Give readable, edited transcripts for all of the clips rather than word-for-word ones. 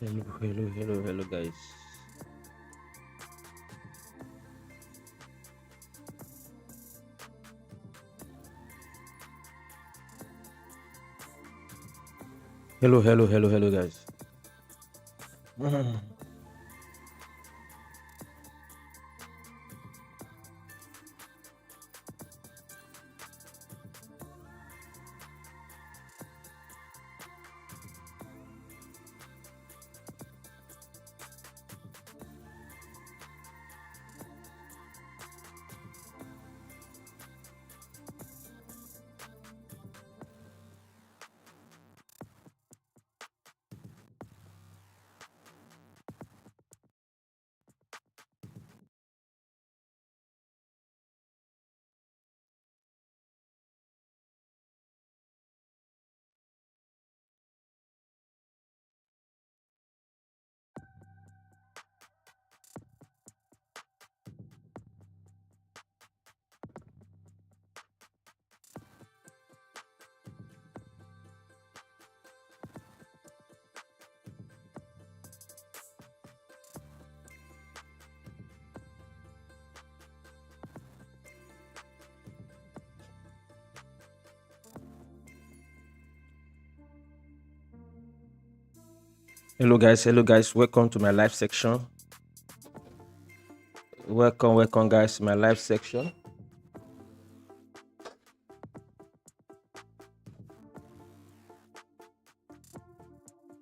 Hello, guys. Hello, guys. Hello, guys. Welcome to my live section. Welcome, guys, to my live section.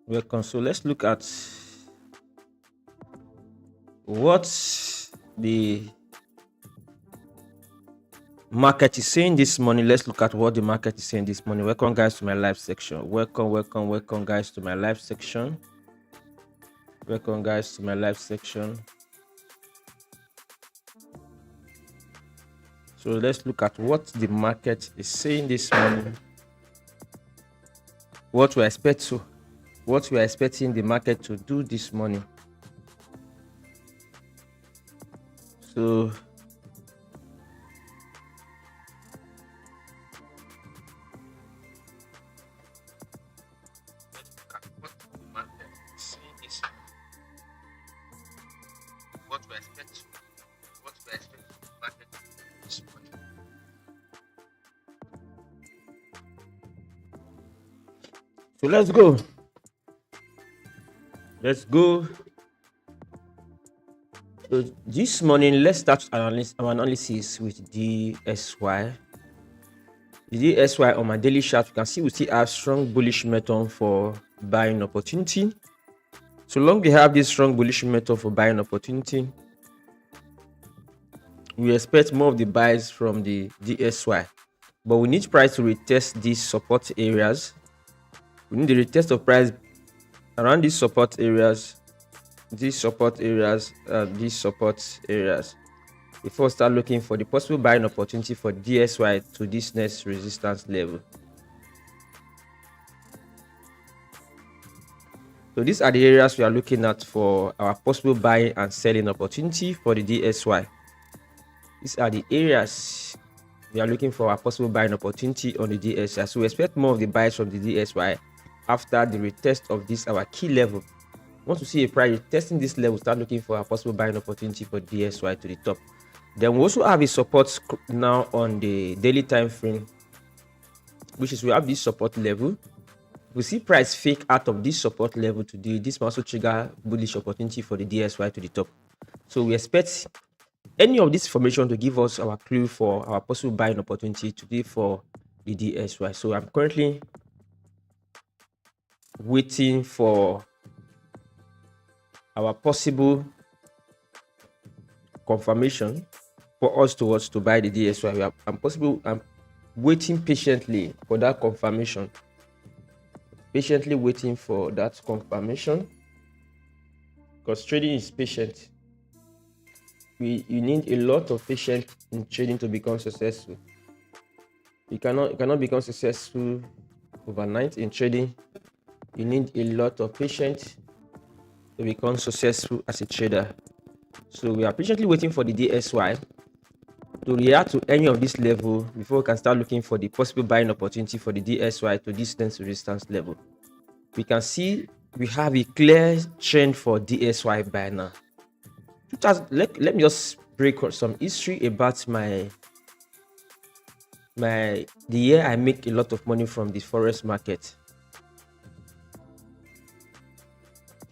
Welcome. So let's look at what the market is saying this morning. Let's look at what the market is saying this morning. Welcome, guys, to my live section. Welcome, guys, to my live section. Welcome, guys, to my live section. So let's look at what the market is saying this morning. What we're expecting the market to do this morning. So So let's go. So this morning, let's start our analysis with DSY. The DSY on my daily chart, you can see we still have strong bullish momentum for buying opportunity. So long we have this strong bullish momentum for buying opportunity, we expect more of the buys from the DSY. But we need price to retest these support areas. We need the retest of price around these support areas, before we start looking for the possible buying opportunity for DSY to this next resistance level. So these are the areas we are looking at for our possible buying and selling opportunity for the DSY. These are the areas we are looking for our possible buying opportunity on the DSY. So we expect more of the buys from the DSY after the retest of this our key level. Once we see a price testing this level, start looking for a possible buying opportunity for DSY to the top. Then we also have a support now on the daily time frame, which is we have this support level. We see price fake out of this support level today. This will also trigger bullish opportunity for the DSY to the top. So we expect any of this information to give us our clue for our possible buying opportunity today for the DSY. So I'm currently waiting for our possible confirmation for us to buy the DSY. I'm waiting patiently for that confirmation. Because trading is patient. You need a lot of patience in trading to become successful. You cannot become successful overnight in trading. You need a lot of patience to become successful as a trader. So we are patiently waiting for the DSY to react to any of this level before we can start looking for the possible buying opportunity for the DSY to this next resistance level. We can see we have a clear trend for DSY by now. Let me just break some history about the year I make a lot of money from the forex market.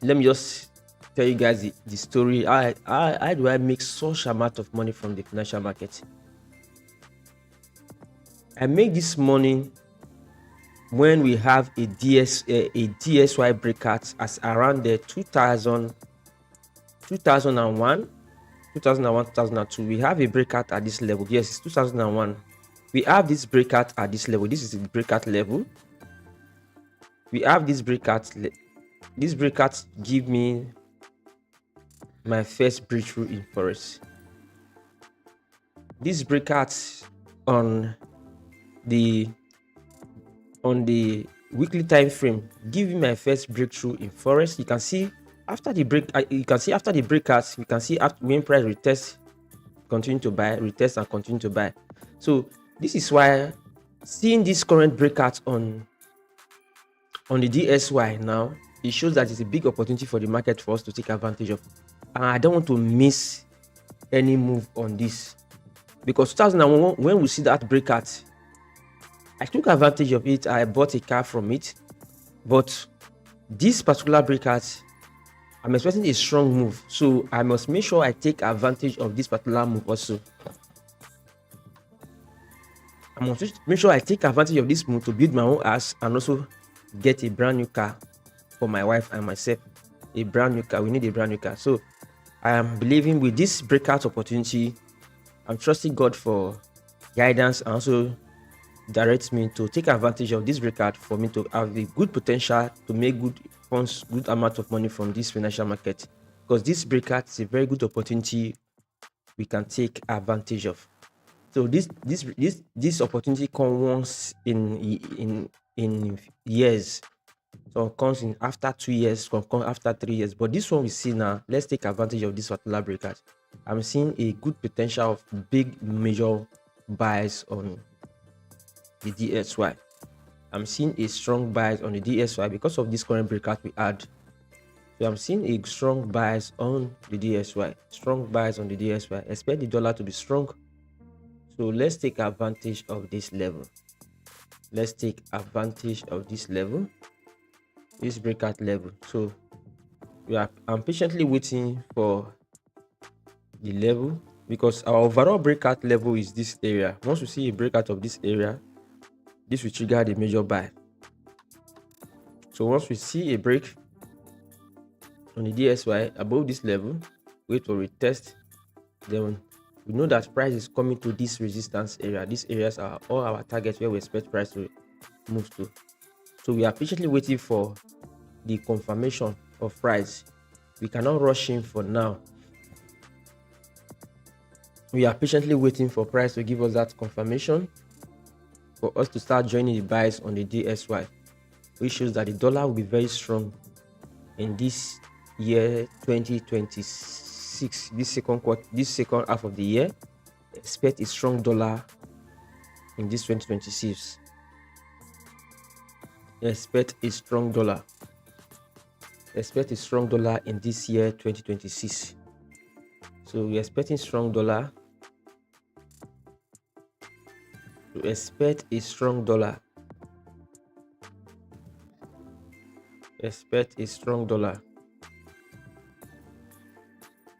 Let me just tell you guys the story. How do I make such amount of money from the financial market? I make this money when we have a DSY breakout as around the 2001, 2002. We have a breakout at this level. Yes, it's 2001. We have this breakout at this level. This is the breakout level. We have this breakout. This breakout give me my first breakthrough in forex. This breakout on the weekly time frame give me my first breakthrough in forex. You can see after the breakout, you can see after when price retest, continue to buy, retest and continue to buy. So this is why seeing this current breakout on the DSY now, it shows that it's a big opportunity for the market for us to take advantage of. And I don't want to miss any move on this, because 2001, when we see that breakout, I took advantage of it. I bought a car from it. But this particular breakout, I'm expecting a strong move, so I must make sure I take advantage of this particular move also. I must make sure I take advantage of this move to build my own house and also get a brand new car for my wife and myself. A brand new car. We need a brand new car. So I am believing with this breakout opportunity, I'm trusting God for guidance and also direct me to take advantage of this breakout for me to have the good potential to make good funds, good amount of money from this financial market, because this breakout is a very good opportunity we can take advantage of. So this opportunity comes once in years. So it comes in after 2 years, comes after 3 years. But this one we see now, let's take advantage of this particular breakout. I'm seeing a good potential of big major buys on the DSY. I'm seeing a strong buys on the DSY because of this current breakout we had. So I'm seeing a strong buys on the DSY. Strong buys on the DSY. Expect the dollar to be strong. So let's take advantage of this level. Let's take advantage of this level, this breakout level. So I'm patiently waiting for the level, because our overall breakout level is this area. Once we see a breakout of this area, this will trigger the major buy. So once we see a break on the DSY above this level, wait for retest, then we know that price is coming to this resistance area. These areas are all our targets where we expect price to move to. So we are patiently waiting for the confirmation of price. We cannot rush in for now. We are patiently waiting for price to give us that confirmation for us to start joining the buys on the DSY, which shows that the dollar will be very strong in this year 2026. This second half of the year. Expect a strong dollar in this 2026. Expect a strong dollar. Expect a strong dollar in this year 2026. So we're expecting strong dollar. To expect a strong dollar. Expect a strong dollar.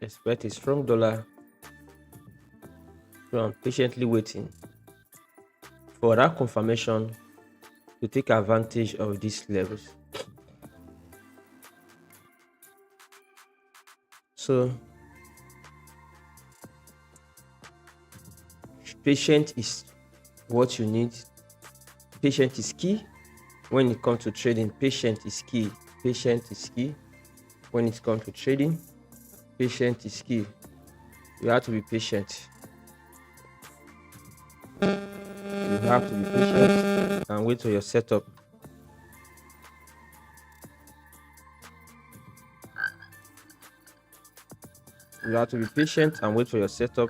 Expect a strong dollar. So I'm patiently waiting for that confirmation to take advantage of these levels. So patience is what you need. Patience is key when it comes to trading. Patience is key. Patience is key when it comes to trading. Patience is key. You have to be patient. You have to be patient and wait for your setup. You have to be patient and wait for your setup.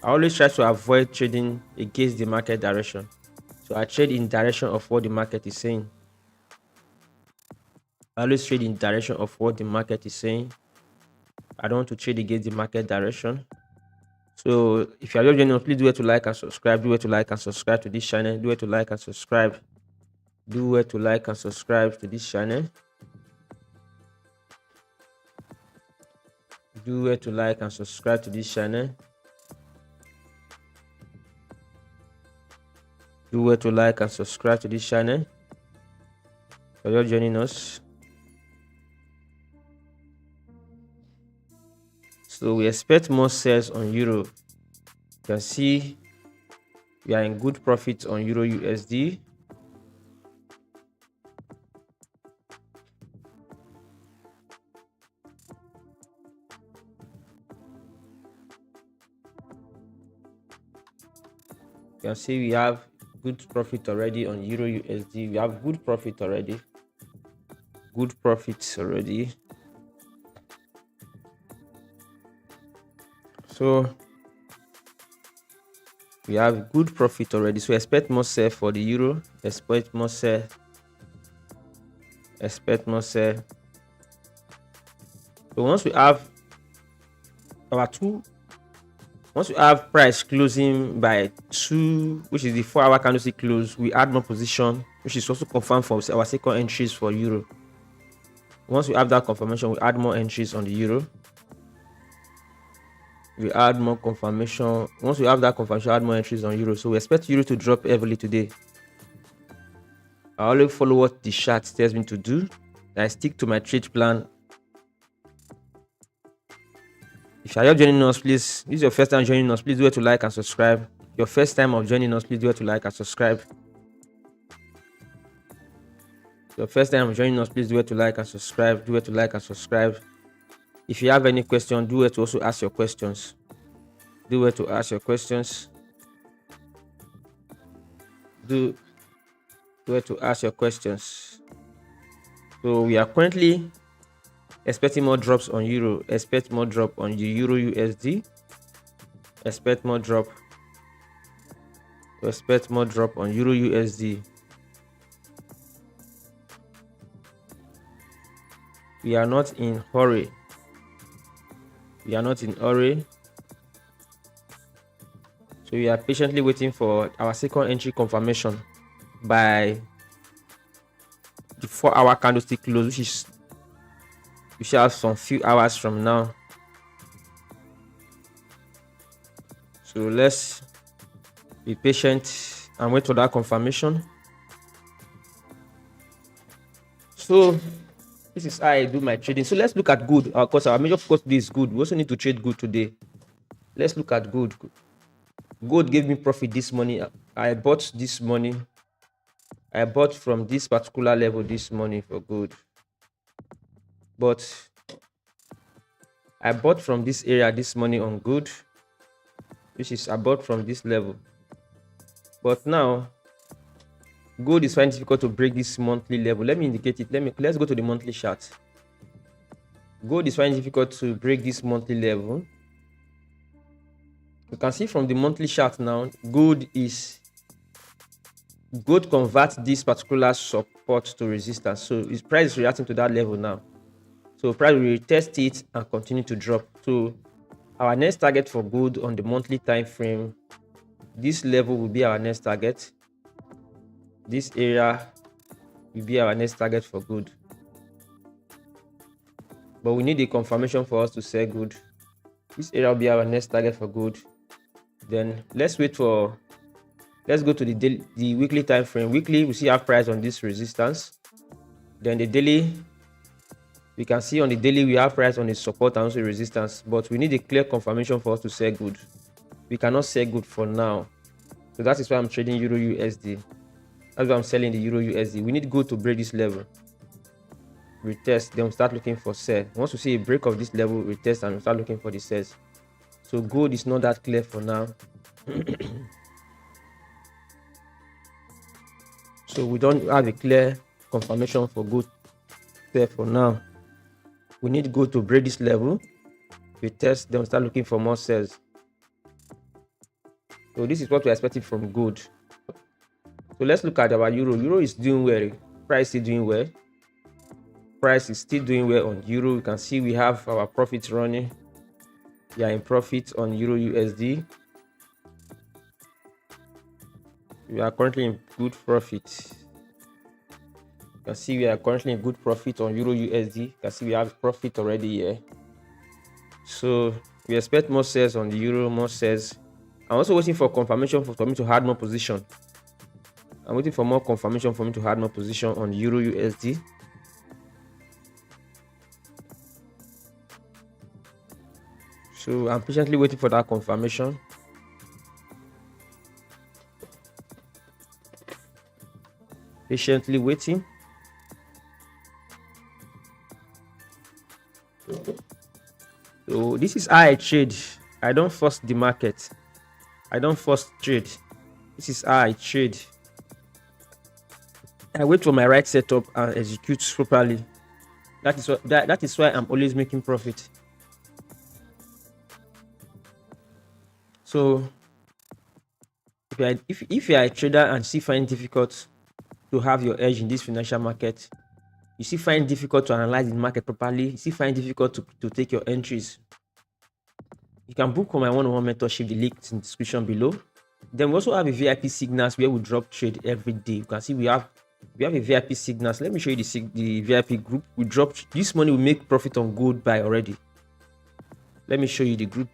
I always try to avoid trading against the market direction. So I trade in direction of what the market is saying. I always trade in direction of what the market is saying. I don't want to trade against the market direction. So if you are just joining us, please do it to like and subscribe. Do it to like and subscribe to this channel. Do it to like and subscribe. Do it to like and subscribe to this channel. Do it to like and subscribe to this channel. Do it to like and subscribe to this channel. If you're joining us. So we expect more sales on euro. You can see we are in good profit on euro USD. You can see we have good profit already on euro USD. We have good profit already. Good profits already. So we have good profit already. So expect more sell for the euro. Expect more sell. Expect more sell. So once we have once we have price closing by 2, which is the 4-hour candlestick close, we add more position, which is also confirmed for our second entries for euro. Once we have that confirmation, we add more entries on the euro. We add more confirmation. Once we have that confirmation, add more entries on euro. So we expect euro to drop heavily today. I always follow what the chart tells me to do. I stick to my trade plan. If you are joining us, please, this is your first time joining us, please do it to like and subscribe. Your first time of joining us, please do it to like and subscribe. Your first time of joining us, please do it to like and subscribe. Do it to like and subscribe. If you have any question, do it to also ask your questions. Do it to ask your questions. Do it to ask your questions. So we are currently expecting more drops on euro. Expect more drop on the euro USD. Expect more drop. Expect more drop on euro USD. We are not in hurry. We are not in hurry. So we are patiently waiting for our second entry confirmation by the 4-hour candlestick close, which is we shall have some few hours from now. So let's be patient and wait for that confirmation. So this is how I do my trading. So let's look at good. Of course, our major focus today is good. We also need to trade good today. Let's look at good. Gold gave me profit this morning. I bought this morning. I bought from this particular level this morning for gold. But I bought from this area this morning on gold, which is I bought from this level. But now gold is finding difficult to break this monthly level. Let me indicate it. Let's go to the monthly chart. Gold is finding difficult to break this monthly level. You can see from the monthly chart now, gold converts this particular support to resistance. So its price is reacting to that level now. So price will retest it and continue to drop. So our next target for gold on the monthly time frame, this level will be our next target. This area will be our next target for gold. But we need a confirmation for us to sell gold. This area will be our next target for gold. Then let's go to the weekly time frame. Weekly, we see our price on this resistance. Then the daily, we can see on the daily we have price on the support and also resistance, but we need a clear confirmation for us to sell good. We cannot sell good for now. So that is why I'm trading euro USD. That's why I'm selling the euro USD. We need gold to break this level. Retest, then we start looking for sell. Once we see a break of this level, retest and we start looking for the sells. So gold is not that clear for now. So we don't have a clear confirmation for gold there for now. We need gold to break this level. We test, then we start looking for more sells. So this is what we're expecting from gold. So let's look at our euro. Euro is doing well. Price is doing well. Price is still doing well on euro. You can see we have our profits running. We are in profit on euro USD. We are currently in good profit. You can see we are currently in good profit on euro USD. You can see we have profit already here. So we expect more sales on the euro, more sales. I'm also waiting for confirmation for me to add more position. I'm waiting for more confirmation for me to add more position on euro USD. So I'm patiently waiting for that confirmation. Patiently waiting. So this is how I trade. I don't force the market. I don't force trade. This is how I trade. I wait for my right setup and execute properly. That is why I'm always making profit. So if you are a trader and still find it difficult to have your edge in this financial market, you still find it difficult to analyze the market properly, you still find it difficult to take your entries, you can book on my one-on-one mentorship. The link is in the description below. Then we also have a VIP signals where we drop trade every day. You can see we have a VIP signals. Let me show you the VIP group. We dropped this money. We make profit on gold buy already. Let me show you the group.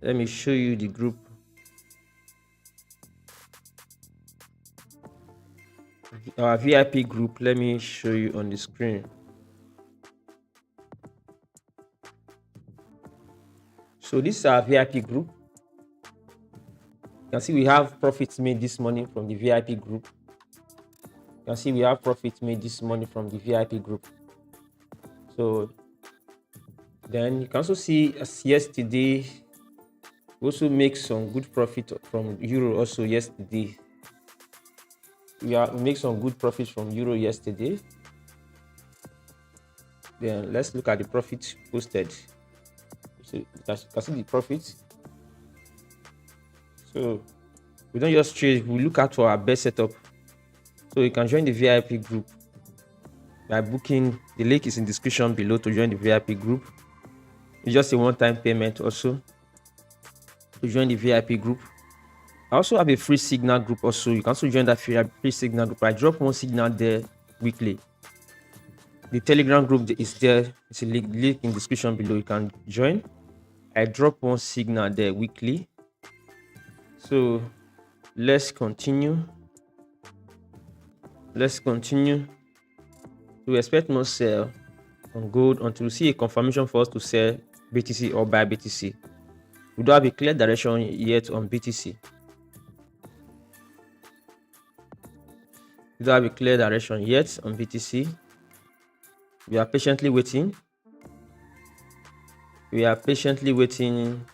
Let me show you the group. Our VIP group. Let me show you on the screen. So this is our VIP group. You can see we have profits made this morning from the VIP group. You can see we have profits made this morning from the VIP group. So then you can also see as yesterday we also make some good profit from euro also yesterday. We make some good profits from euro yesterday. Then let's look at the profits posted. So you can see the profits. So we don't just trade, we look out for our best setup. So you can join the VIP group by booking. The link is in the description below to join the VIP group. It's just a one-time payment also to join the VIP group. I also have a free signal group also. You can also join that free signal group. I drop one signal there weekly. The Telegram group is there. It's a link in the description below. You can join. I drop one signal there weekly. So let's continue. Let's continue. We expect more sell on gold until we see a confirmation for us to sell BTC or buy BTC. We don't have a clear direction yet on BTC. We don't have a clear direction yet on BTC. We are patiently waiting. We are patiently waiting.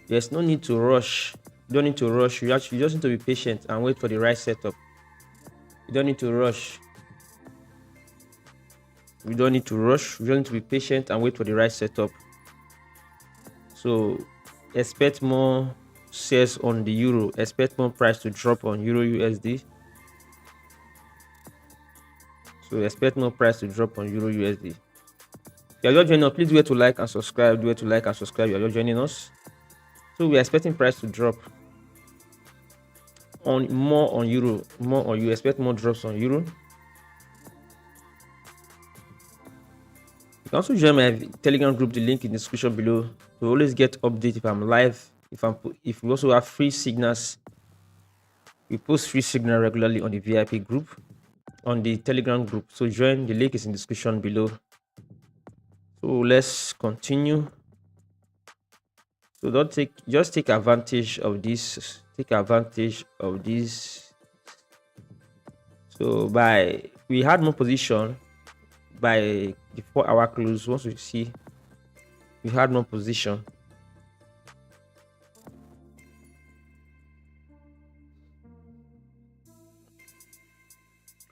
There's no need to rush. You don't need to rush. You just need to be patient and wait for the right setup. You don't need to rush. We don't need to rush. We don't need to be patient and wait for the right setup. So expect more sales on the euro. Expect more price to drop on euro USD. So expect more price to drop on euro USD. If you are just joining us, please do it to like and subscribe. Do it to like and subscribe. You are just joining us. So we are expecting price to drop on more on euro, more on you. Expect more drops on euro. You can also join my Telegram group. The link in the description below to always get updates if I'm live. If we also have free signals, we post free signal regularly on the VIP group, on the Telegram group. So join. The link is in the description below. So let's continue. So just take advantage of this. Take advantage of this. So we had more position by the 4-hour close. Once we see we had more position.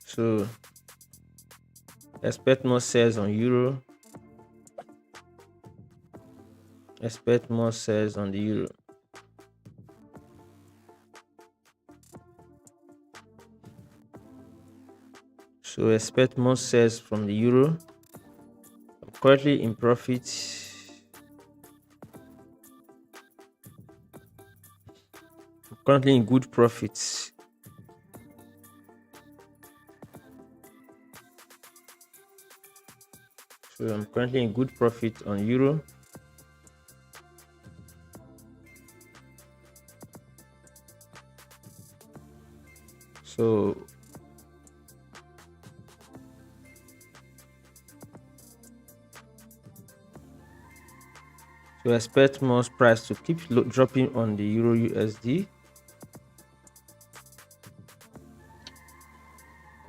So expect more sales on euro. Expect more sells on the euro. So expect more sells from the euro. I'm currently in profit. I'm currently in good profits. So I'm currently in good profit on euro. So expect more price to keep dropping on the euro USD.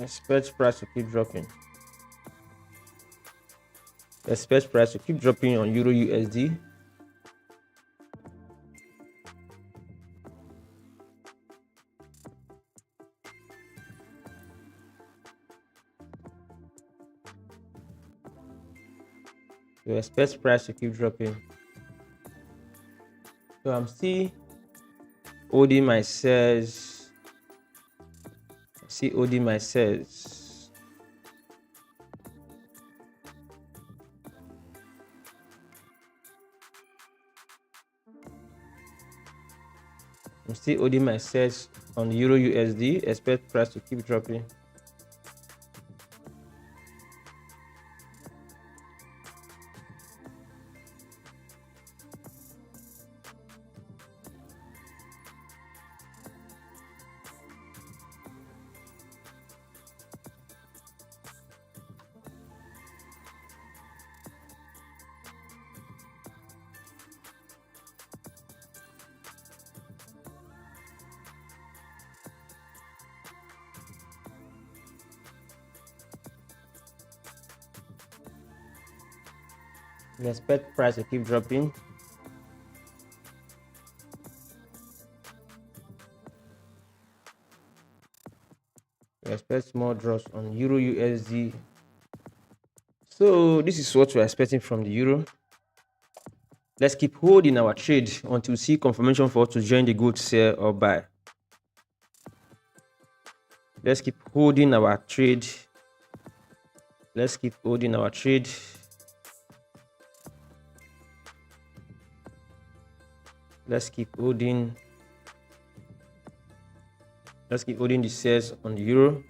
Expect price to keep dropping. Expect price to keep dropping on euro USD. So expect price to keep dropping. So I'm still holding my shares. Holding my shares. I'm still holding my shares on euro USD. Expect price to keep dropping. We expect price to keep dropping. We expect more drops on euro USD. So this is what we're expecting from the euro. Let's keep holding our trade until we see confirmation for us to join the good sell or buy. Let's keep holding our trade. Let's keep holding our trade. Let's keep holding. Let's keep holding the shares on the euro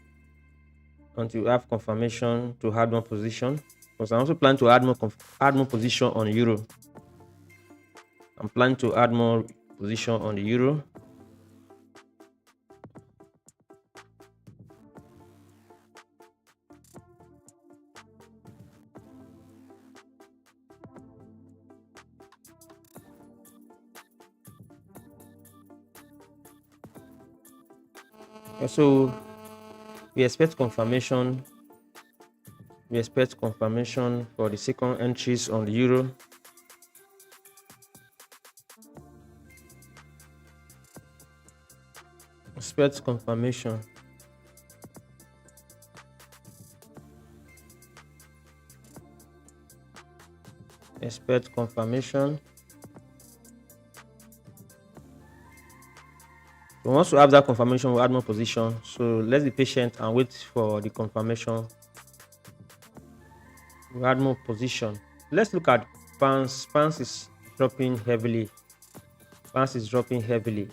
until we have confirmation to add more position. Because I also plan to add more position on euro. I'm planning to add more position on the euro. So we expect confirmation. We expect confirmation for the second entries on the euro. Expect confirmation. Expect confirmation. So once we have that confirmation, we'll add more position. So let's be patient and wait for the confirmation. We'll add more position. Let's look at pounds. Pounds is dropping heavily. Pounds is dropping heavily.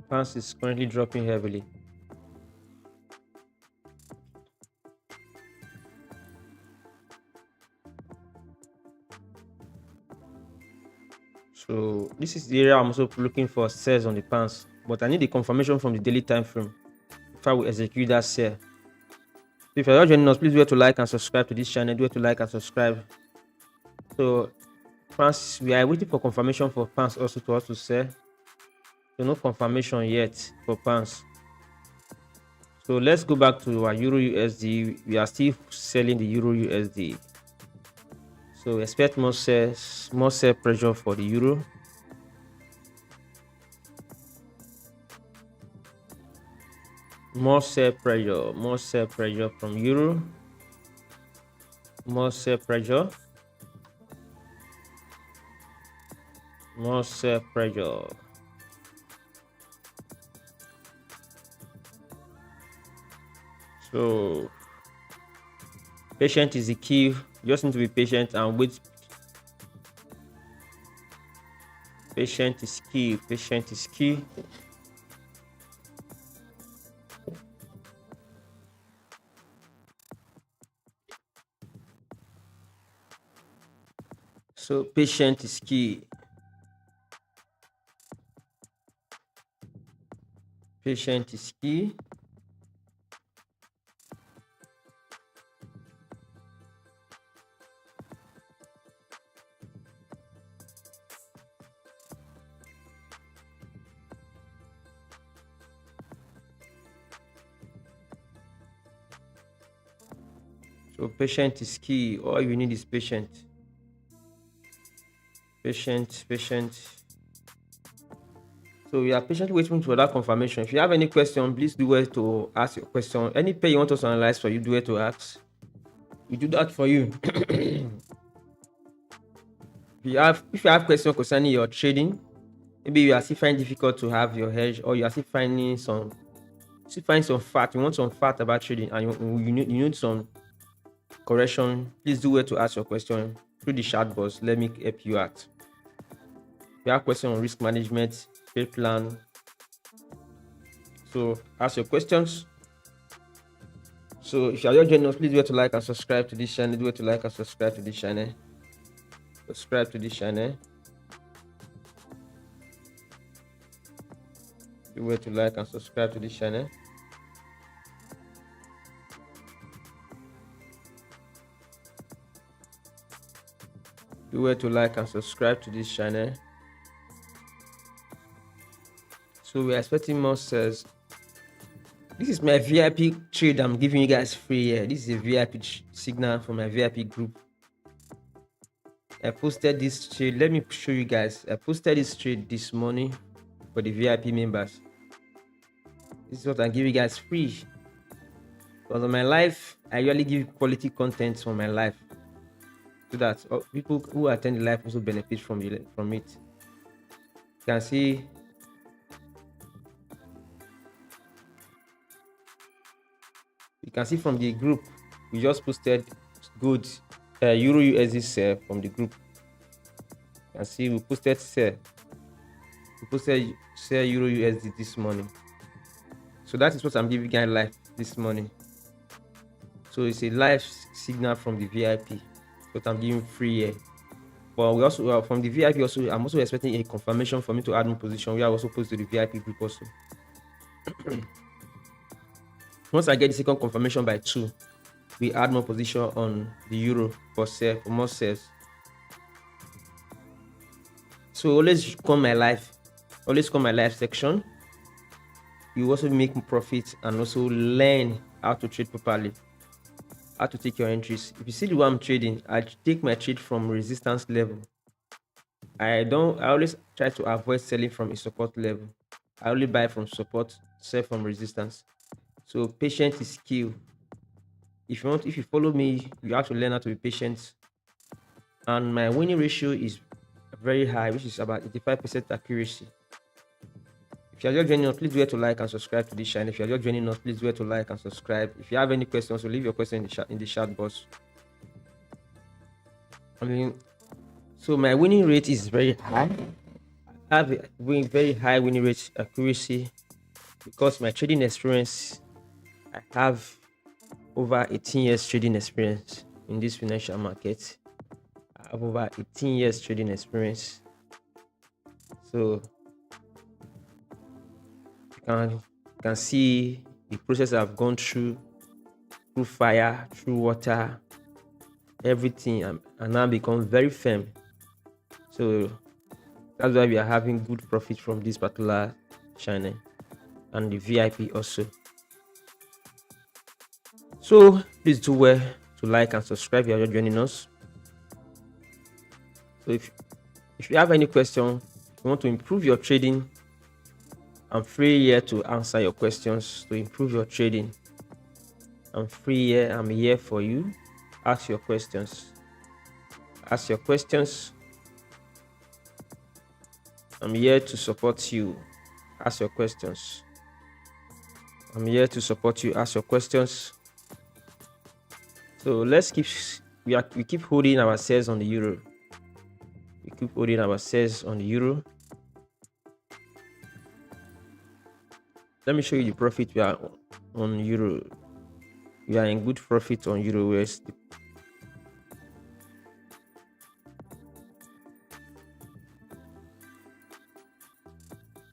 Pounds is currently dropping heavily. So this is the area I'm also looking for sells on the pounds, but I need the confirmation from the daily time frame before we execute that sell. So if you're not joining us, please do to like and subscribe to this channel. Do to like and subscribe. So pounds, we are waiting for confirmation for pounds also to sell. So no confirmation yet for pounds. So let's go back to our euro USD. We are still selling the euro USD. So expect more sell pressure for the euro. More sell pressure from euro. More sell pressure. More sell pressure. So patient is the key. You just need to be patient and wait. Patient is key. Patient is key. So patient is key. Patient is key. So patient is key. All you need is patient. Patient. So we are patiently waiting for that confirmation. If you have any question, please do well to ask your question. Any pair you want us to analyze for you, do well to ask. We do that for you. If you have questions concerning your trading, maybe you are still finding difficult to have your hedge, or you are still finding some fact. You want some fact about trading, and you need some correction. Please do well to ask your question through the chat box. Let me help you out. If you have questions on risk management, trade plan, so ask your questions. So if you are just joining us, please do to like and subscribe to this channel. Do to like and subscribe to this channel. Subscribe to this channel. Do to like and subscribe to this channel. Do to like and subscribe to this channel. So we're expecting more sales. This is my VIP trade I'm giving you guys free here. This is a VIP signal for my VIP group. I posted this trade. Let me show you guys. I posted this trade this morning for the VIP members. This is what I give you guys free. Because on my life, I usually give quality content on my life, so that people who attend the live also benefit from it. You can see from the group, we just posted good Euro USD sell from the group. You can see we posted sell. We posted sell Euro USD this morning. So that is what I'm giving you guys live this morning. So it's a live signal from the VIP. What I'm giving free here. But we also from the VIP also, I'm also expecting a confirmation for me to add more position. We are also posted to the VIP group also. Once I get the second confirmation by 2, we add more position on the euro for sale, for more sales. So always come my live section. You also make profit and also learn how to trade properly, how to take your entries. If you see the way I'm trading, I take my trade from resistance level. I always try to avoid selling from a support level. I only buy from support, sell from resistance. So patience is key. If you follow me, you have to learn how to be patient. And my winning ratio is very high, which is about 85% accuracy. If you are just joining us, please do to like and subscribe to this channel. If you are just joining us, please do to like and subscribe. If you have any questions, so leave your question in the chat box. So my winning rate is very high. I have a very high winning rate accuracy because my trading experience, I have over 18 years trading experience in this financial market. I have over 18 years trading experience. So you can see the process I've gone through fire, through water, everything, and now become very firm. So that's why we are having good profit from this particular channel and the VIP also. So please do well to like and subscribe if you are joining us. So if you have any question, if you want to improve your trading, I'm free here to answer your questions to improve your trading. I'm free here. I'm here for you. Ask your questions. I'm here to support you. Ask your questions. I'm here to support you. Ask your questions. So let's keep we keep holding our shares on the euro. We keep holding our shares on the euro. Let me show you the profit we are on euro. We are in good profit on euro USD.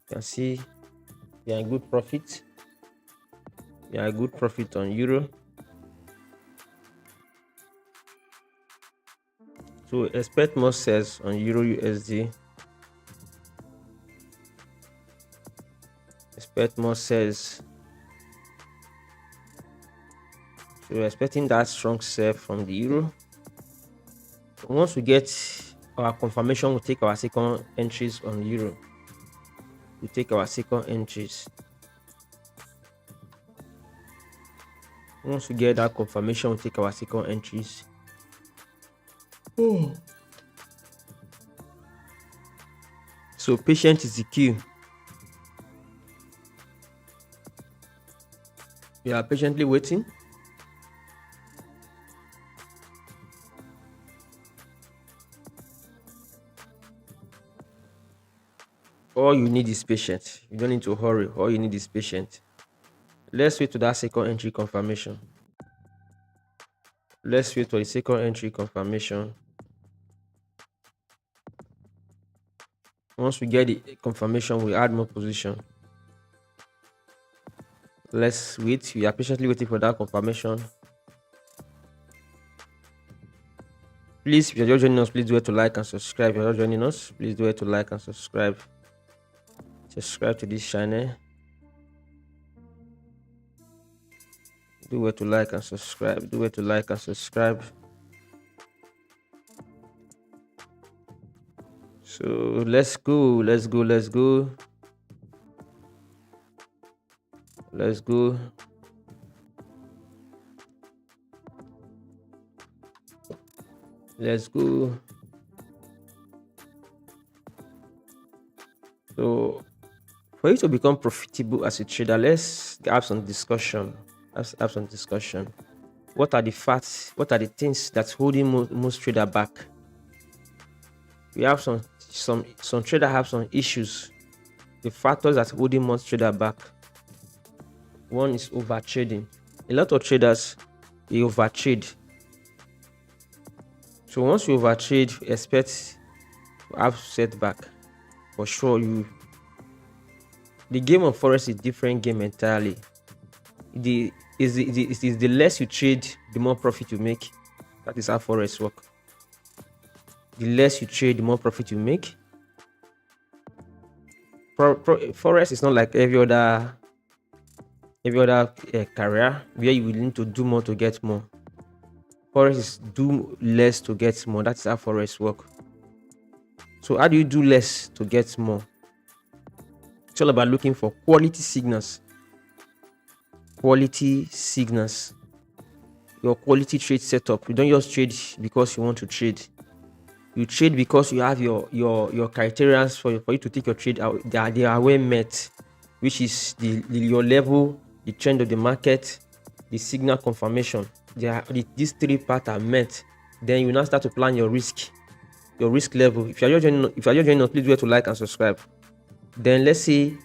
You can see we are in good profit. We are a good profit on euro. So expect more sales on euro USD. Expect more sales. So we're expecting that strong sell from the euro. Once we get our confirmation, we'll take our second entries on euro. We take our second entries. Once we get that confirmation, we'll take our second entries. So patience is the key. We are patiently waiting. All you need is patience. You don't need to hurry. All you need is patience. Let's wait to that second entry confirmation. Let's wait for the second entry confirmation. Once we get the confirmation, we add more position. Let's wait. We are patiently waiting for that confirmation. Please, if you're just joining us, please do it to like and subscribe. If you're not joining us, please do it to like and subscribe. Subscribe to this channel. Do it to like and subscribe. Do it to like and subscribe. So let's go. Let's go. Let's go. Let's go. Let's go. So for you to become profitable as a trader, let's have some discussion. Let's have some discussion. What are the facts? What are the things that's holding most trader back? We have some trader have some issues. The factors that holding most trader back. One is over trading. A lot of traders, they over trade. So once you over trade, expect to have setback. For sure, the game of Forex is a different game entirely. It is the less you trade, the more profit you make. That is how Forex work. The less you trade, the more profit you make. Forex is not like every other career where you will need to do more to get more. Forex is do less to get more. That's how Forex work. So how do you do less to get more? It's all about looking for quality signals. Quality signals. Your quality trade setup. You don't just trade because you want to trade. You trade because you have your criteria for you to take your trade out. They are well met, which is your level, the trend of the market, the signal confirmation. These three parts are met. Then you now start to plan your risk level. If you're joining us, please do it to like and subscribe. Then let's say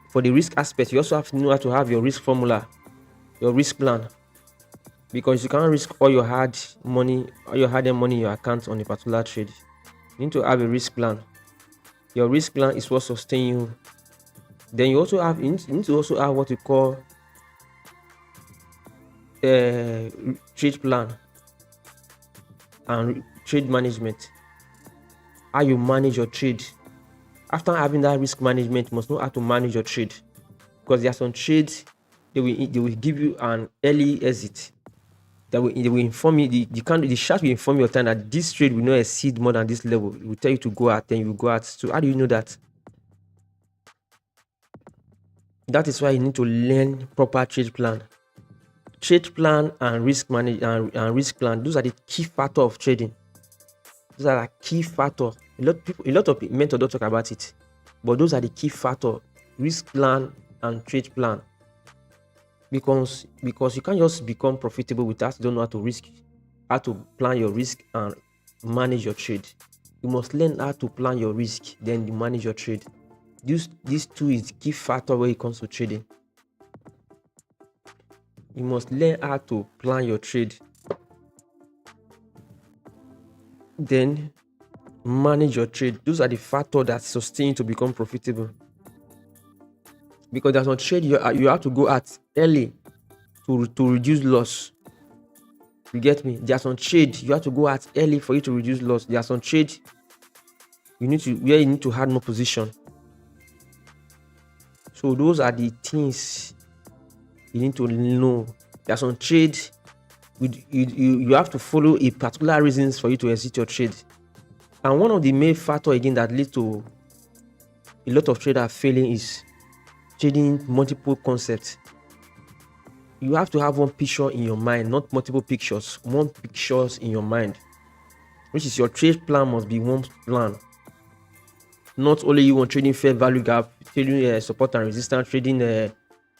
for the risk aspect, you also have to know how to have your risk formula, your risk plan, because you can't risk all your hard money in your account on a particular trade. You need to have a risk plan. Your risk plan is what sustains you. Then you need to also have what you call trade plan and trade management. How you manage your trade. After having that risk management, you must know how to manage your trade, because there are some trades they will give you an early exit. They will inform you. The chart will inform you of time that this trade will not exceed more than this level. It will tell you to go out, then you will go out. So how do you know that? That is why you need to learn proper trade plan. Trade plan and risk management and risk plan. Those are the key factors of trading. Those are the key factors. A lot of mentors don't talk about it. But those are the key factors: risk plan and trade plan. Because you can't just become profitable without you don't know how to plan your risk and manage your trade. You must learn how to plan your risk, then you manage your trade. These two is key factor when it comes to trading. You must learn how to plan your trade, then manage your trade. Those are the factors that sustain you to become profitable. Because there's some trade you have to go at early to reduce loss. You get me? There's some trade you have to go at early for you to reduce loss. There's some trade you need to have more position. So those are the things you need to know. There's some trade you have to follow a particular reasons for you to exit your trade. And one of the main factors again that leads to a lot of traders failing is trading multiple concepts. You have to have one picture in your mind, not multiple pictures. One pictures in your mind, which is your trade plan must be one plan. Not only you want trading fair value gap, trading support and resistance, trading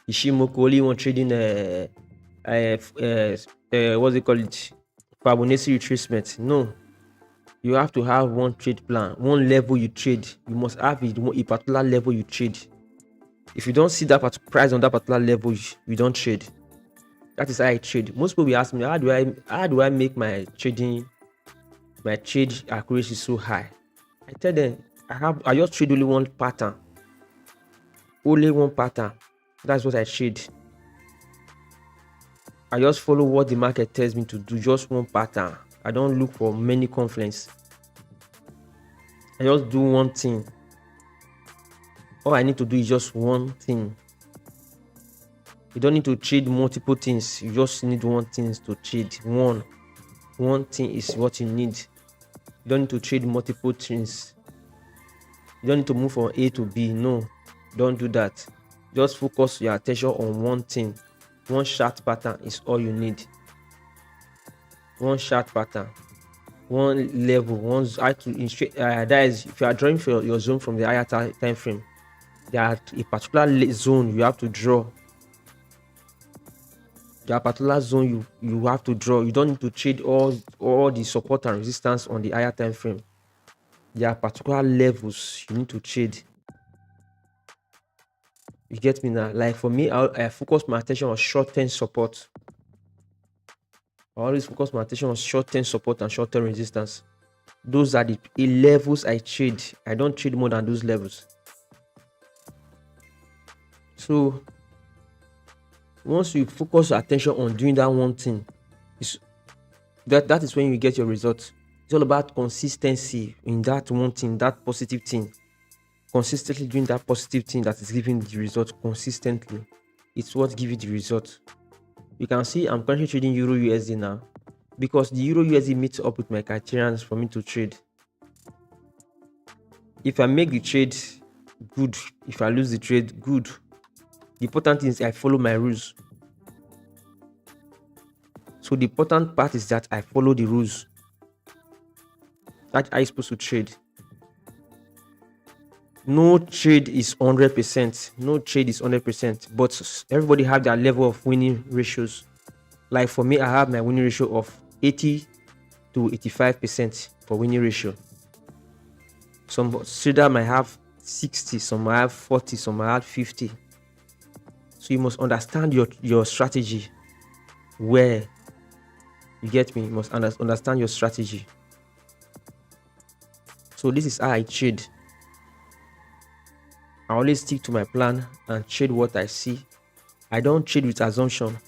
Ishimoku, only you want trading what's it called, Fibonacci retracement. No, you have to have one trade plan, one level you trade. You must have a particular level you trade. If you don't see that price on that particular level, you don't trade. That is how I trade. Most people will ask me, how do I make my trade accuracy so high? I tell them, I just trade only one pattern. Only one pattern. That's what I trade. I just follow what the market tells me to do, just one pattern. I don't look for many confluence. I just do one thing. All I need to do is just one thing. You don't need to trade multiple things. You just need one thing to trade. One thing is what you need. You don't need to trade multiple things. You don't need to move from A to B. No, don't do that. Just focus your attention on one thing. One chart pattern is all you need. One chart pattern, one level, that is, if you are drawing for your zone from the higher time frame, there are a particular zone you have to draw. There are particular zone you have to draw. You don't need to trade all the support and resistance on the higher time frame. There are particular levels you need to trade. You get me now? Like for me, I focus my attention on short-term support. I always focus my attention on short-term support and short-term resistance. Those are the levels I trade. I don't trade more than those levels. So once you focus your attention on doing that one thing, that is when you get your results. It's all about consistency in that one thing, that positive thing. Consistently doing that positive thing that is giving the result consistently. It's what gives you the result. You can see I'm currently trading Euro USD now because the Euro USD meets up with my criteria for me to trade. If I make the trade, good. If I lose the trade, good. The important thing is I follow my rules. So the important part is that I follow the rules. That's how you're supposed to trade. No trade is 100%. No trade is 100%. But everybody have their level of winning ratios. Like for me, I have my winning ratio of 80 to 85% for winning ratio. Some trader might have 60, some might have 40, some might have 50. So you must understand your strategy. Where you get me, you must understand your strategy. So this is how I trade. I always stick to my plan and trade what I see. I don't trade with assumption.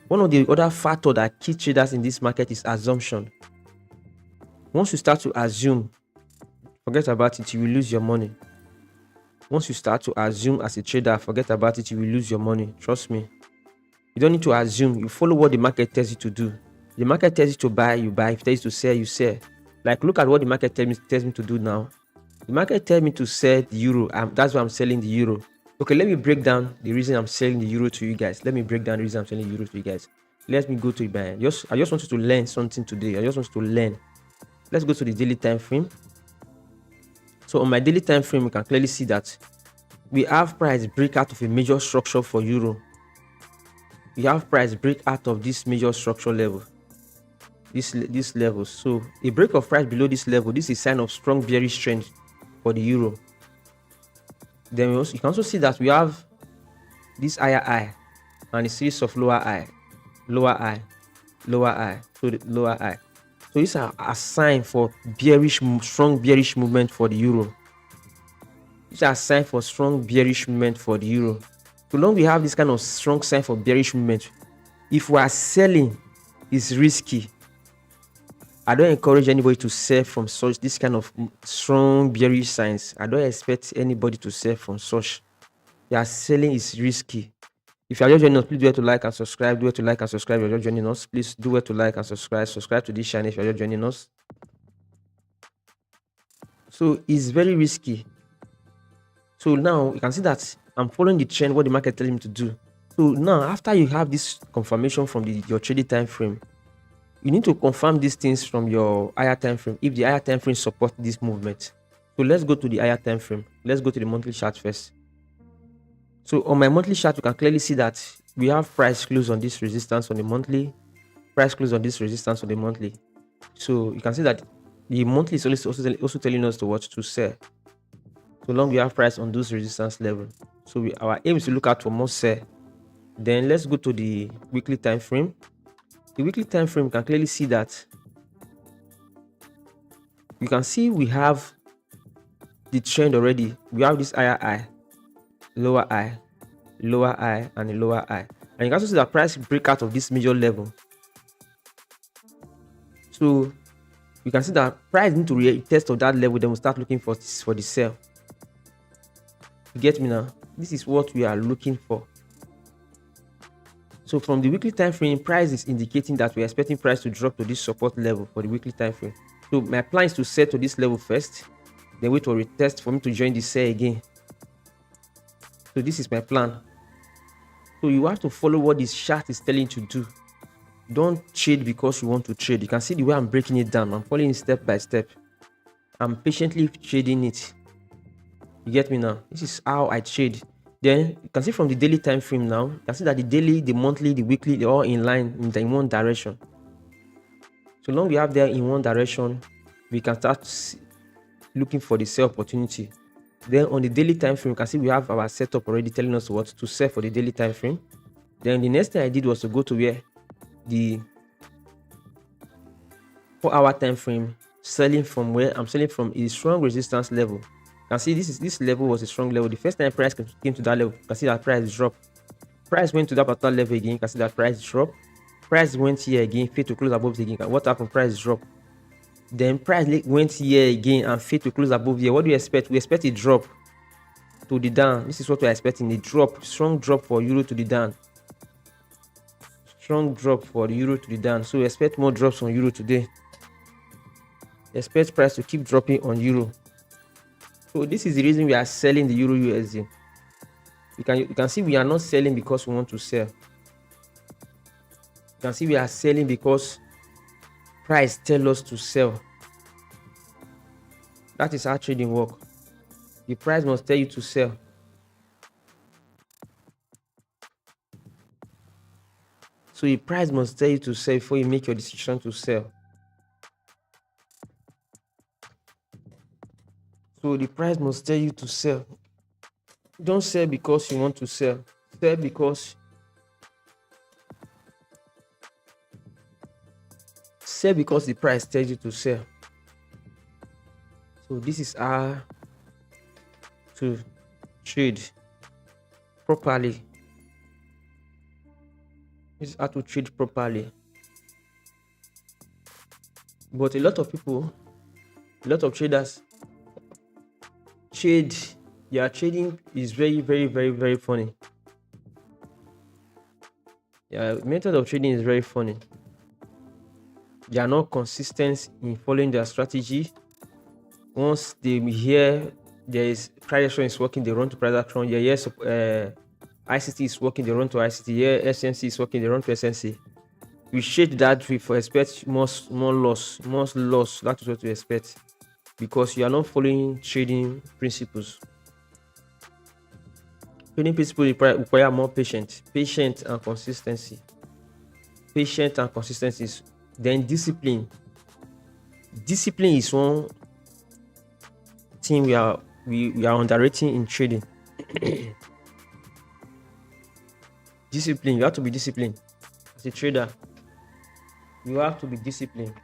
One of the other factors that key traders in this market is assumption. Once you start to assume, forget about it, you will lose your money. Once you start to assume as a trader, forget about it, you will lose your money. Trust me. You don't need to assume. You follow what the market tells you to do. The market tells you to buy, you buy. If it tells you to sell, you sell. Like look at what the market tells me to do now. The market tells me to sell the euro. That's why I'm selling the euro. Okay, let me break down the reason I'm selling the euro to you guys. Let me break down the reason I'm selling the euro to you guys. Let me go to it. I just want you to learn something today. I just want you to learn. Let's go to the daily time frame. So on my daily time frame, we can clearly see that we have price breakout of a major structure for euro. We have price break out of this major structure level, this level. So a break of price below this level, this is a sign of strong bearish trend for the euro. Then you can also see that we have this higher high and a series of lower high, lower high, lower high, so the lower high. So these are a sign for strong bearish movement for the euro. These are a sign for strong bearish movement for the euro. So long we have this kind of strong sign for bearish movement, if we are selling, it's risky. I don't encourage anybody to sell from such this kind of strong bearish signs. I don't expect anybody to sell from such. Yeah, selling is risky. If you are just joining us, please do well to like and subscribe. Do well to like and subscribe. If you're just joining us, please do well to like and subscribe. Subscribe to this channel if you're just joining us. So it's very risky. So now you can see that I'm following the trend, what the market telling me to do. So now after you have this confirmation from your trading time frame, you need to confirm these things from your higher time frame if the higher time frame support this movement. So let's go to the higher time frame. Let's go to the monthly chart first. So on my monthly chart, you can clearly see that we have price close on this resistance on the monthly, price close on this resistance on the monthly. So you can see that the monthly is also telling us to watch to sell. So long we have price on those resistance level. So our aim is to look out for more sell. Then let's go to the weekly time frame. The weekly time frame, you can clearly see that you can see we have the trend already. We have this higher high, lower high, lower high, and a lower high. And you can also see that price break out of this major level. So you can see that price need to retest of that level, then we'll start looking for the sell. You get me now? This is what we are looking for. So from the weekly time frame, price is indicating that we're expecting price to drop to this support level for the weekly time frame. So my plan is to sell to this level first, then wait for retest for me to join the sell again. So this is my plan. So you have to follow what this chart is telling you to do. Don't trade because you want to trade. You can see the way I'm breaking it down. I'm following it step by step. I'm patiently trading it. You get me now? This is how I trade. Then you can see from the daily time frame now, you can see that the daily, the monthly, the weekly, they're all in line in one direction. So long we have there in one direction, we can start looking for the sell opportunity. Then on the daily time frame, you can see we have our setup already telling us what to sell for the daily time frame. Then the next thing I did was to go to where the 4-hour time frame, selling from where I'm selling from a strong resistance level. You can see this level was a strong level. The first time price came to that level, you can see that price dropped. Price went to that particular level again, you can see that price dropped. Price went here again, failed to close above it again. What happened? Price dropped. Then price went here again and failed to close above here. What do we expect? We expect a drop to the down. This is what we're expecting, a drop, strong drop for euro to the down. Strong drop for the euro to the down. So we expect more drops on euro today. Expect price to keep dropping on euro. So this is the reason we are selling the euro USD. You can see we are not selling because we want to sell. You can see we are selling because price tells us to sell. That is how trading works. The price must tell you to sell. So the price must tell you to sell before you make your decision to sell. So the price must tell you to sell. Don't sell because you want to sell. Sell because the price tells you to sell. So this is how to trade properly. This is how to trade properly. But a lot of people, a lot of traders trade, their trading is very, very, very, very funny. Their method of trading is very funny. They are not consistent in following their strategy. Once they hear there is price action is working, they run to price action. Yeah, yes, ICT is working, they run to ICT. Yeah, SNC is working, they run to SNC. We shade that we for expect more loss. That is what we expect. because you are not following trading principles. Trading principles require more patience and consistency. Patience and consistency. Then discipline. Discipline is one thing we are underrating in trading. Discipline. You have to be disciplined as a trader. You have to be disciplined.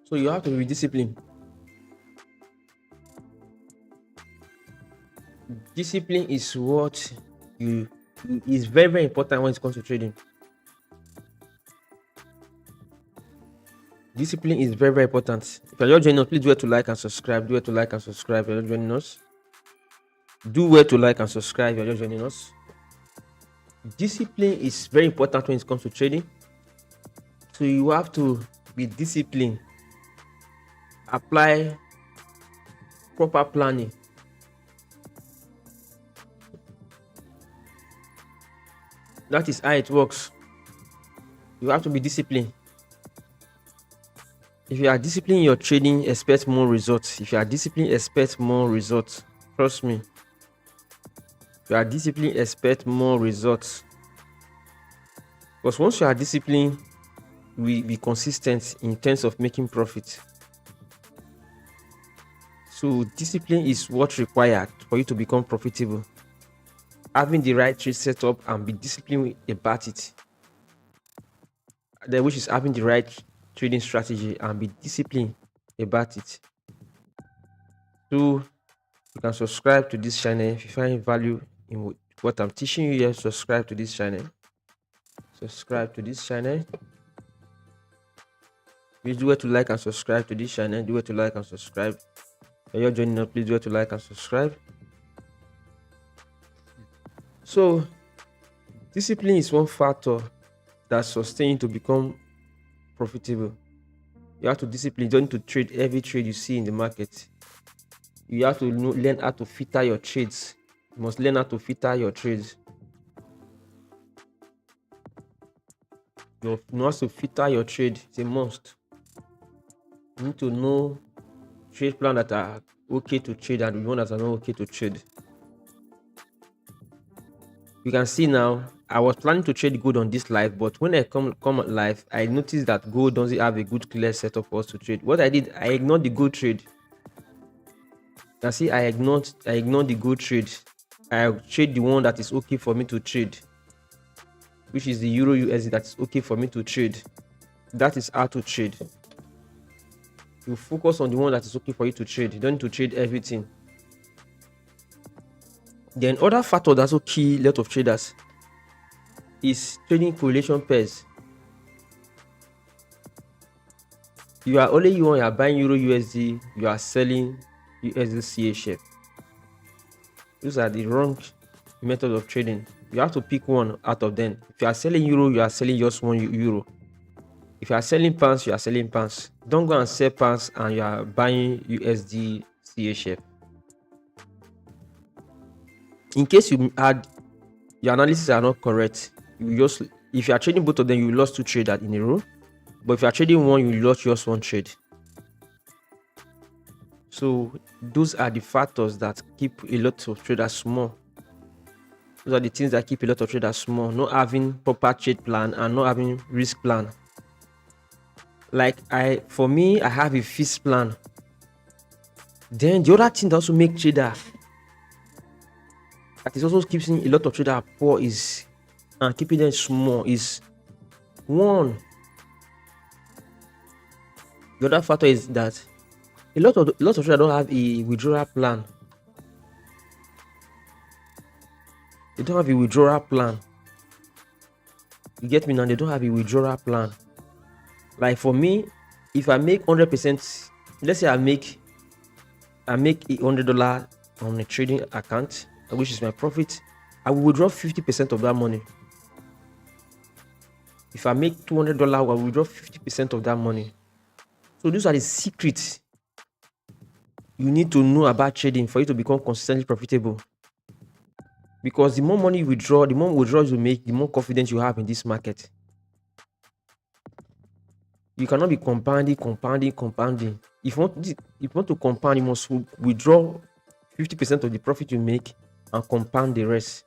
So you have to be disciplined. Discipline is what is very, very important when it comes to trading. Discipline is very, very important. If you're just joining us, please do well to like and subscribe. Do well to like and subscribe. If you're just joining us, do well to like and subscribe. If you're just joining us. Discipline is very important when it comes to trading. So you have to be disciplined. Apply proper planning. That is how it works. You have to be disciplined. If you are disciplined in your trading, expect more results. If you are disciplined, expect more results. Trust me. If you are disciplined, expect more results. Because once you are disciplined, you will be consistent in terms of making profit. So discipline is what's required for you to become profitable. Having the right trade setup and be disciplined about it. Then which is having the right trading strategy and be disciplined about it. So you can subscribe to this channel if you find value in what I'm teaching you here. Subscribe to this channel. Subscribe to this channel. Please do well to like and subscribe to this channel. Do well to like and subscribe. If you're joining us, please do well to like and subscribe. So discipline is one factor that sustains you to become profitable. You have to discipline. You don't need to trade every trade you see in the market. You have to learn how to filter your trades. You must learn how to filter your trades. You know how to filter your trade. It's a must. You need to know trade plans that are okay to trade and the ones that are not okay to trade. You can see now, I was planning to trade gold on this live, but when I come live, I noticed that gold doesn't have a good clear setup for us to trade. What I did, I ignored the gold trade. You can see I ignored the gold trade. I trade the one that is okay for me to trade, which is the Euro USD that is okay for me to trade. That is how to trade. You focus on the one that is okay for you to trade. You don't need to trade everything. Then other factor that's also key a lot of traders is trading correlation pairs. You are buying Euro USD, you are selling USDCAD. Those are the wrong method of trading. You have to pick one out of them. If you are selling Euro, you are selling just one Euro. If you are selling pounds, you are selling pounds. Don't go and sell pounds and you are buying USDCAD. In case your analysis are not correct, if you are trading both of them, you lost 2 trades in a row. But if you are trading one, you lost just 1 trade. So those are the factors that keep a lot of traders small. Those are the things that keep a lot of traders small. Not having proper trade plan and not having risk plan. Like for me, I have a fixed plan. Then the other thing that also make trader that is also keeping a lot of traders poor is and keeping them small is one. The other factor is that a lot of traders don't have a withdrawal plan. They don't have a withdrawal plan. You get me now? They don't have a withdrawal plan. Like for me, if I make 100%, let's say I make $100 on a trading account, which is my profit, I will withdraw 50% of that money. If I make $200, I will withdraw 50% of that money. So those are the secrets you need to know about trading for you to become consistently profitable. Because the more money you withdraw, the more withdrawals you make, the more confidence you have in this market. You cannot be compounding. If you want to compound, you must withdraw 50% of the profit you make and compound the rest.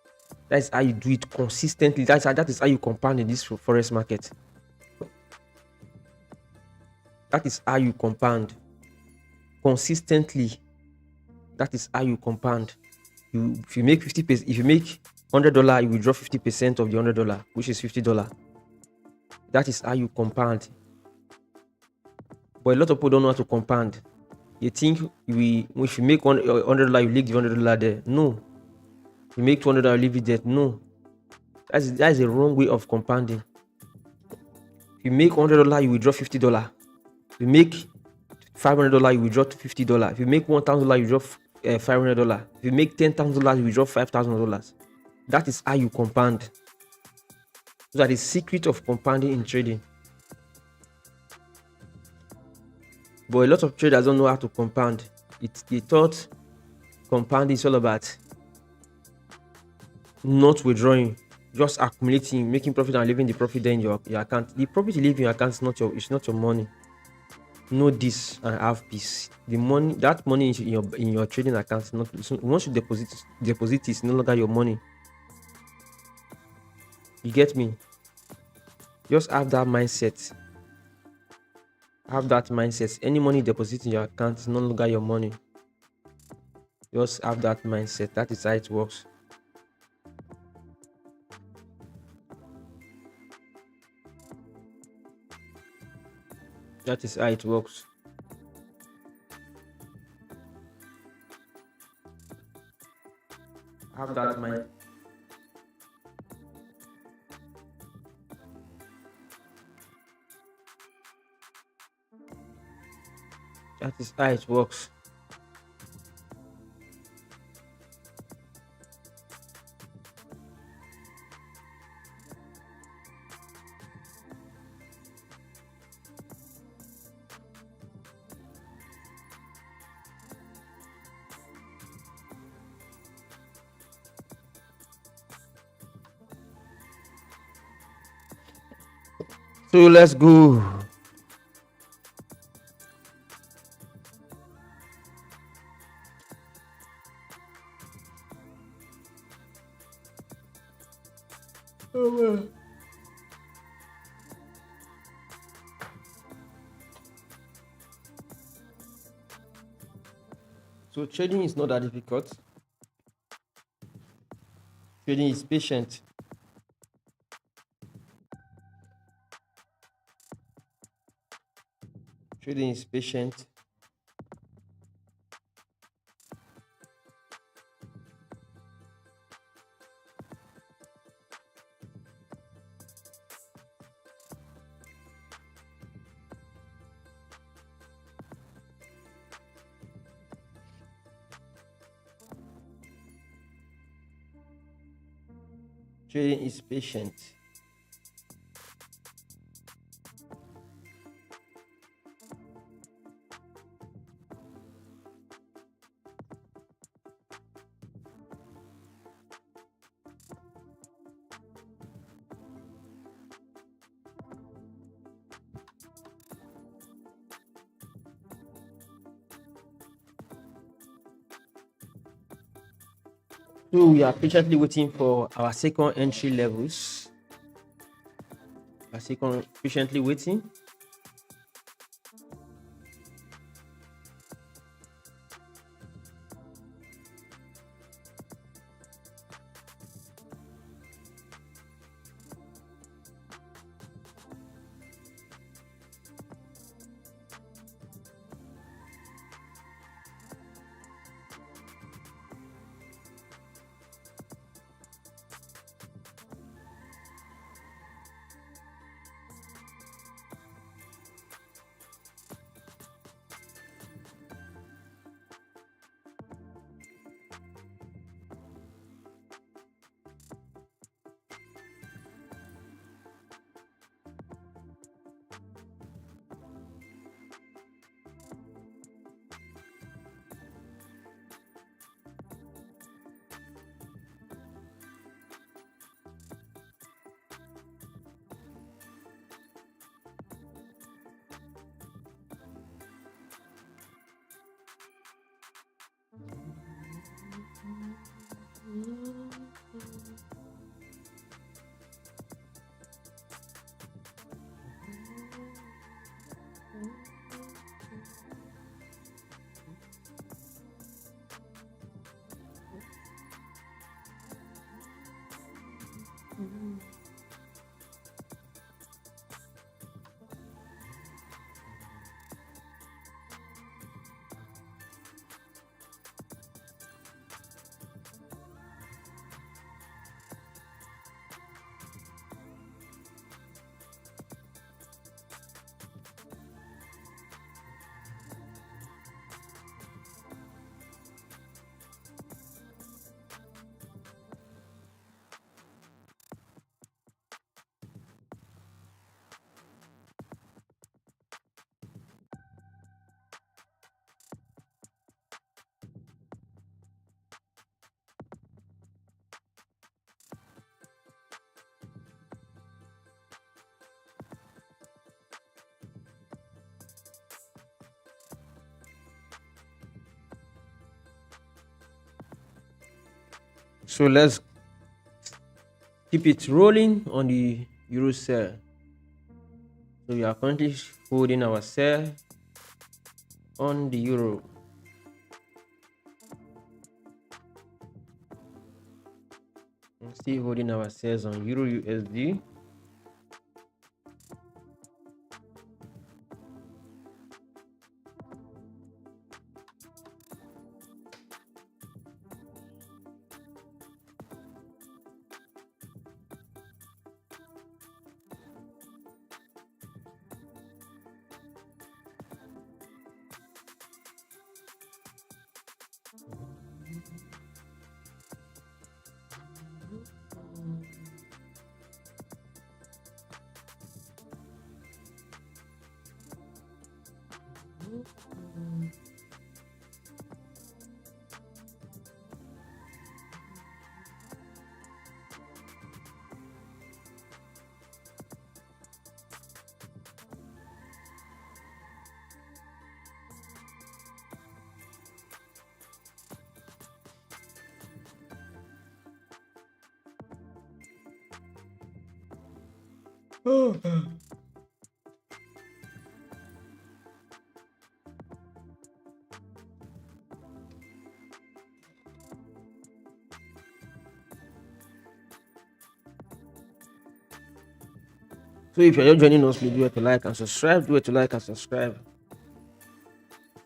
That's how you do it consistently. That is how you compound in this forex market. That is how you compound consistently. That is how you compound. If you make 50%, if you make $100, you withdraw 50% of the $100, which is $50. That is how you compound. But a lot of people don't know how to compound. You think if you make $100, you leave the $100 there. No. You make $200, leave it there. No. That is a wrong way of compounding. If you make $100, you withdraw $50. If you make $500, you withdraw $50. If you make $1,000, you withdraw $500. If you make $10,000, you withdraw $5,000. That is how you compound. Those are the secret of compounding in trading. But a lot of traders don't know how to compound. They thought compounding is all about not withdrawing, just accumulating, making profit and leaving the profit there in your account. The profit you leave in your account is not your money. Know this and have peace. That money in your trading account, once you deposit it's no longer your money. You get me? Just have that mindset. Have that mindset. Any money deposited in your account is no longer your money. Just have that mindset. That is how it works. That is how it works. Have that mind. That is how it works. So let's go. So trading is not that difficult. Trading is patient. Trading is patient. Trading is patient. So we are patiently waiting for our second entry levels. Patiently waiting. So let's keep it rolling on the euro sell. So we are currently holding our sell on the euro. I'm still holding our sales on euro USD. So if you're just joining us, please do it to like and subscribe. Do it to like and subscribe.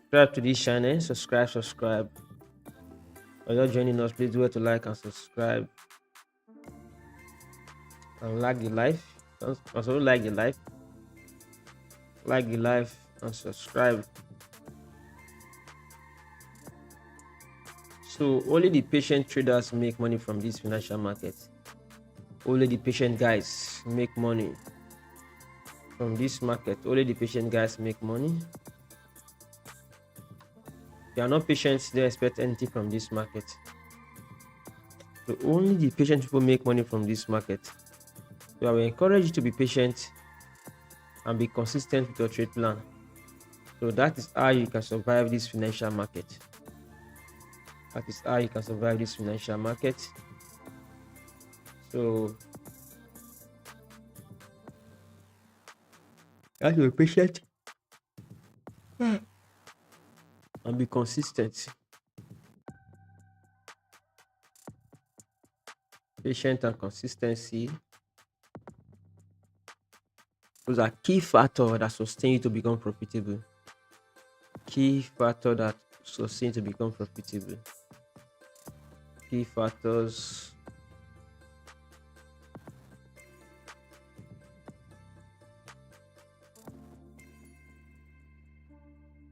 Subscribe to this channel. Subscribe. If you're just joining us, please do it to like and subscribe. And like the live. Also like the live. Like the live and subscribe. So only the patient traders make money from this financial market. Only the patient guys make money from this market. Only the patient guys make money. If you are not patient, they expect anything from this market. So only the patient people make money from this market. So I will encourage you to be patient and be consistent with your trade plan. So that is how you can survive this financial market. That is how you can survive this financial market. So you have to be patient and be consistent. Patience and consistency, those are key factors that sustain you to become profitable. Key factor that sustain you to become profitable. Key factors.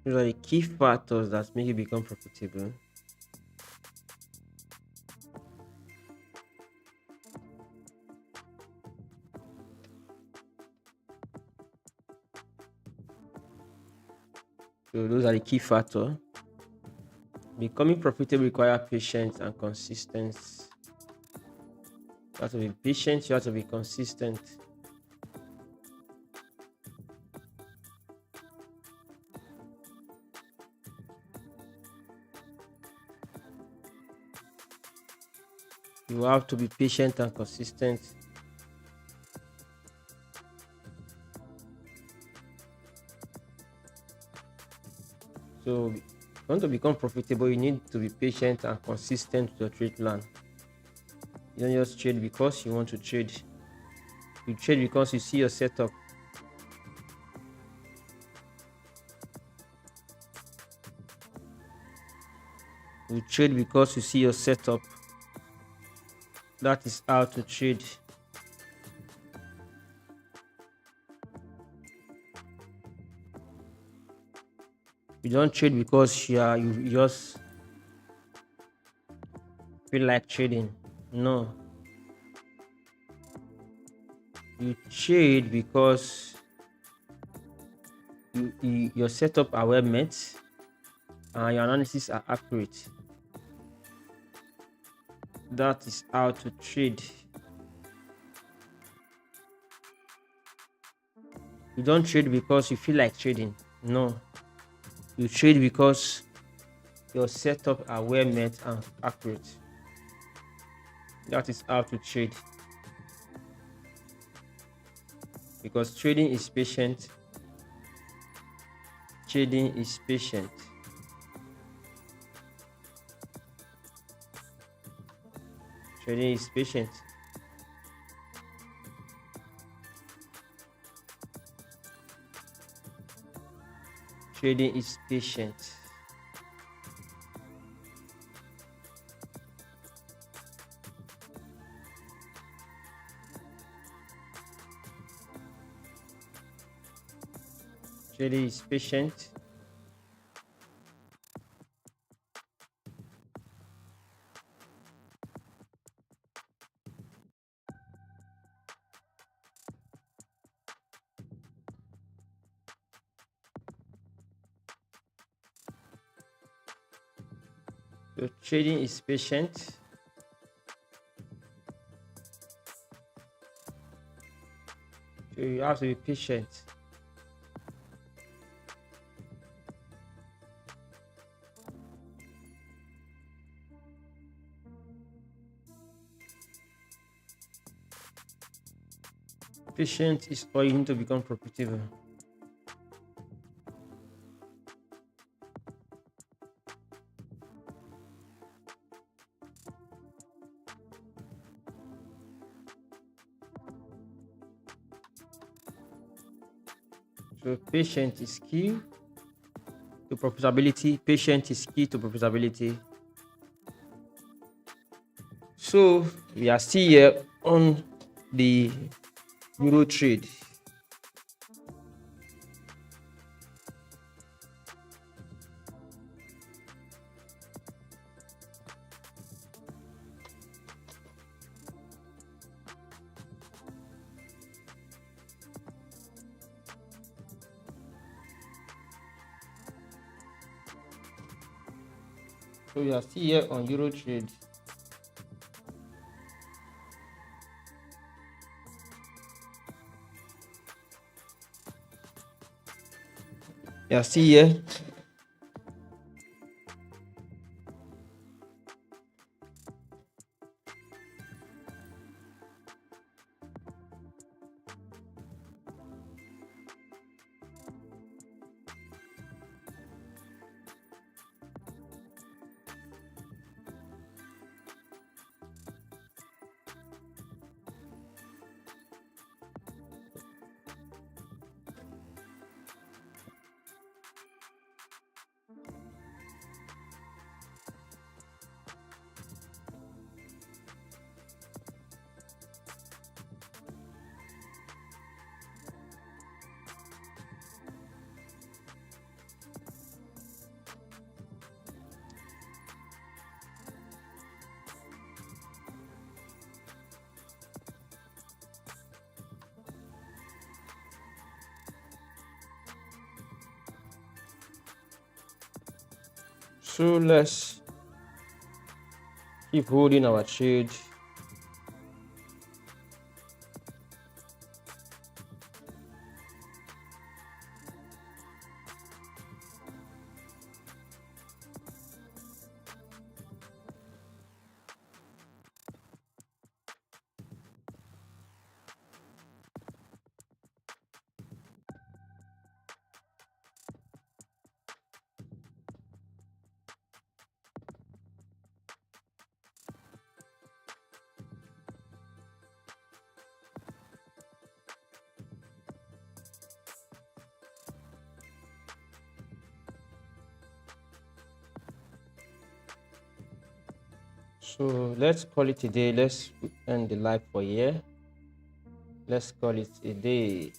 Those are the key factors that make you become profitable. So those are the key factors. Becoming profitable requires patience and consistency. You have to be patient, you have to be consistent. You have to be patient and consistent. So if you want to become profitable, you need to be patient and consistent with your trade plan. You don't just trade because you want to trade. You trade because you see your setup. You trade because you see your setup. That is how to trade. You don't trade because you just feel like trading. No. You trade because your setup are well met and your analysis are accurate. That is how to trade. You don't trade because you feel like trading. No. You trade because your setup are well met and accurate. That is how to trade, because trading is patient. Trading is patient. Trading is patient. Trading is patient. Trading is patient. So trading is patient. So you have to be patient. Patience is all you need to become profitable. So patience is key to profitability. Patience is key to profitability. So we are still here on the Euro trade. So we are still here on Euro trade. We are still here. So let's keep holding our trade. So let's call it a day. Let's end the live for here. Let's call it a day.